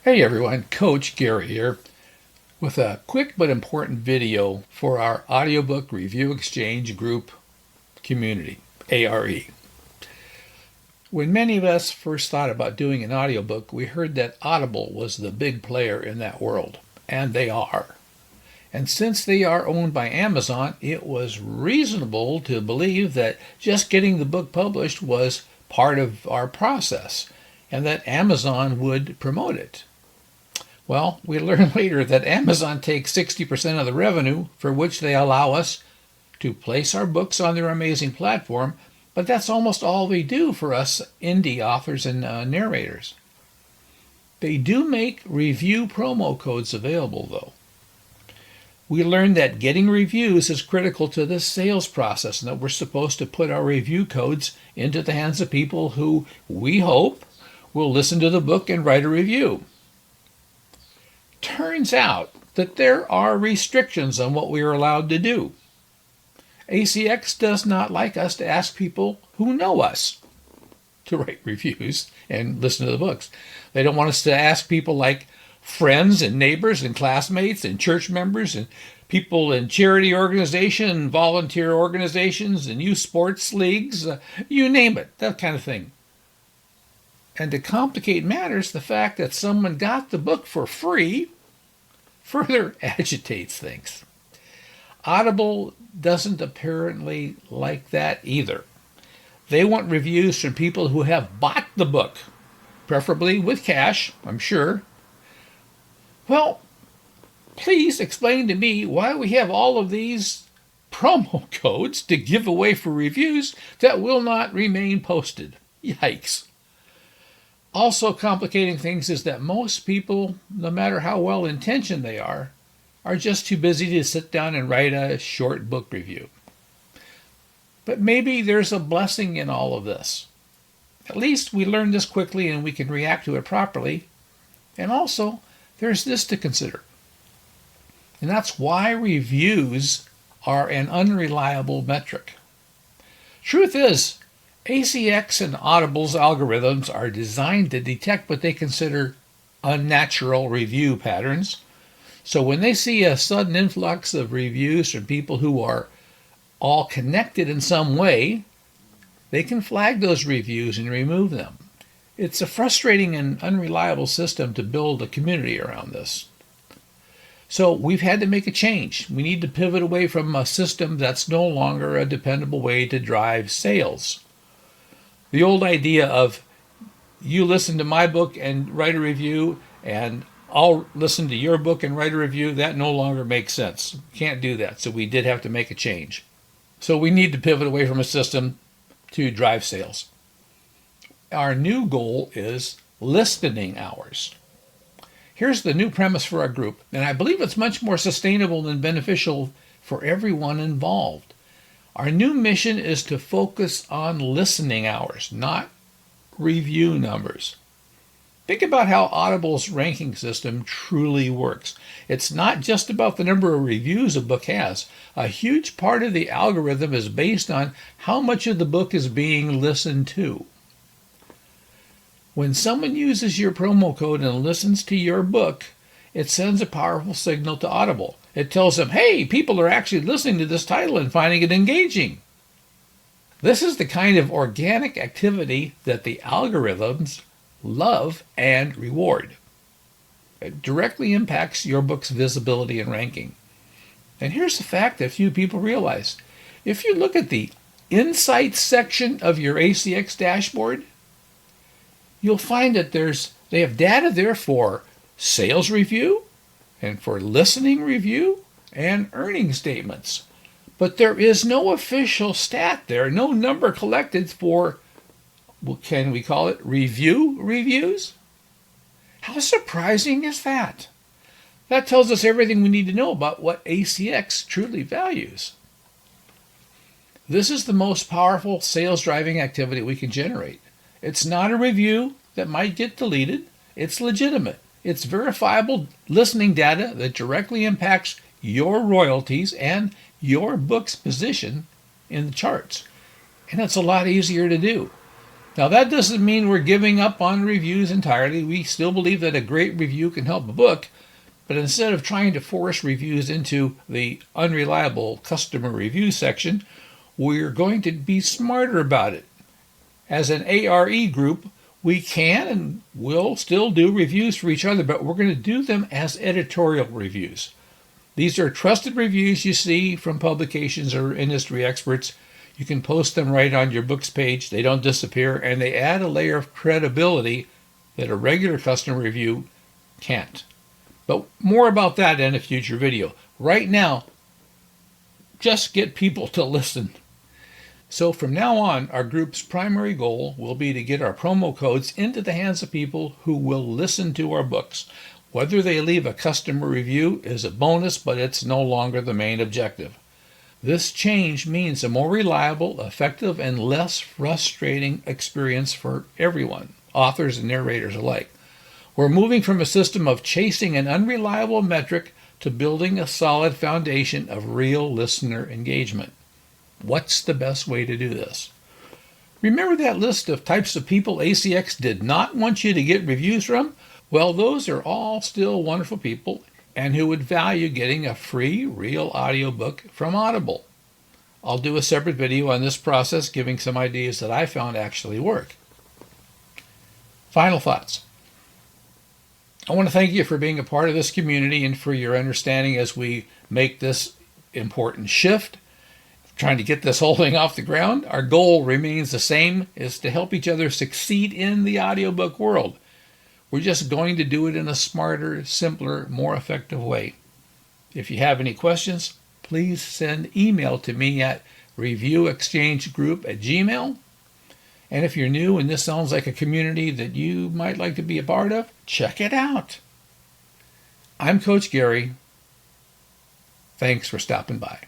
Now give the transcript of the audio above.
Hey everyone, Coach Gary here with a quick but important video for our Audiobook Review Exchange Group community, ARE. When many of us first thought about doing an audiobook, we heard that Audible was the big player in that world, and they are. And since they are owned by Amazon, it was reasonable to believe that just getting the book published was part of our process, and that Amazon would promote it. Well, we learned later that Amazon takes 60% of the revenue for which they allow us to place our books on their amazing platform, but that's almost all they do for us indie authors and narrators. They do make review promo codes available, though. We learned that getting reviews is critical to the sales process and that we're supposed to put our review codes into the hands of people who, we hope, will listen to the book and write a review. Turns out that there are restrictions on what we are allowed to do. ACX does not like us to ask people who know us to write reviews and listen to the books. They don't want us to ask people like friends and neighbors and classmates and church members and people in charity organizations and volunteer organizations and youth sports leagues, you name it, that kind of thing. And to complicate matters, the fact that someone got the book for free further agitates things. Audible doesn't apparently like that either. They want reviews from people who have bought the book, preferably with cash, I'm sure. Well, please explain to me why we have all of these promo codes to give away for reviews that will not remain posted. Yikes. Also complicating things is that most people, no matter how well-intentioned they are just too busy to sit down and write a short book review. But maybe there's a blessing in all of this. At least we learn this quickly and we can react to it properly. And also, there's this to consider. And that's why reviews are an unreliable metric. Truth is, ACX and Audible's algorithms are designed to detect what they consider unnatural review patterns. So when they see a sudden influx of reviews from people who are all connected in some way, they can flag those reviews and remove them. It's a frustrating and unreliable system to build a community around this. So we've had to make a change. We need to pivot away from a system that's no longer a dependable way to drive sales. The old idea of you listen to my book and write a review and I'll listen to your book and write a review, that no longer makes sense. Can't do that. So we did have to make a change. So we need to pivot away from a system to drive sales. Our new goal is listening hours. Here's the new premise for our group, and I believe it's much more sustainable and beneficial for everyone involved. Our new mission is to focus on listening hours, not review numbers. Think about how Audible's ranking system truly works. It's not just about the number of reviews a book has. A huge part of the algorithm is based on how much of the book is being listened to. When someone uses your promo code and listens to your book, it sends a powerful signal to Audible. It tells them, hey, people are actually listening to this title and finding it engaging. This is the kind of organic activity that the algorithms love and reward. It directly impacts your book's visibility and ranking. And here's the fact that few people realize. If you look at the Insights section of your ACX dashboard, you'll find that they have data there for sales review and for listening review and earning statements. But there is no official stat there, no number collected for, well, can we call it reviews? How surprising is that? That tells us everything we need to know about what ACX truly values. This is the most powerful sales driving activity we can generate. It's not a review that might get deleted. It's legitimate. It's verifiable listening data that directly impacts your royalties and your book's position in the charts. And it's a lot easier to do. Now, that doesn't mean we're giving up on reviews entirely. We still believe that a great review can help a book, but instead of trying to force reviews into the unreliable customer review section, we're going to be smarter about it. As an ARE group, we can and will still do reviews for each other, but we're going to do them as editorial reviews. These are trusted reviews you see from publications or industry experts. You can post them right on your books page. They don't disappear, and they add a layer of credibility that a regular customer review can't. But more about that in a future video. Right now, just get people to listen. So from now on, our group's primary goal will be to get our promo codes into the hands of people who will listen to our books. Whether they leave a customer review is a bonus, but it's no longer the main objective. This change means a more reliable, effective, and less frustrating experience for everyone, authors and narrators alike. We're moving from a system of chasing an unreliable metric to building a solid foundation of real listener engagement. What's the best way to do this? Remember that list of types of people ACX did not want you to get reviews from? Well, those are all still wonderful people and who would value getting a free, real audiobook from Audible. I'll do a separate video on this process, giving some ideas that I found actually work. Final thoughts. I want to thank you for being a part of this community and for your understanding as we make this important shift, trying to get this whole thing off the ground. Our goal remains the same, is to help each other succeed in the audiobook world. We're just going to do it in a smarter, simpler, more effective way. If you have any questions, please send email to me at reviewexchangegroup@gmail.com. And if you're new and this sounds like a community that you might like to be a part of, check it out. I'm Coach Gary. Thanks for stopping by.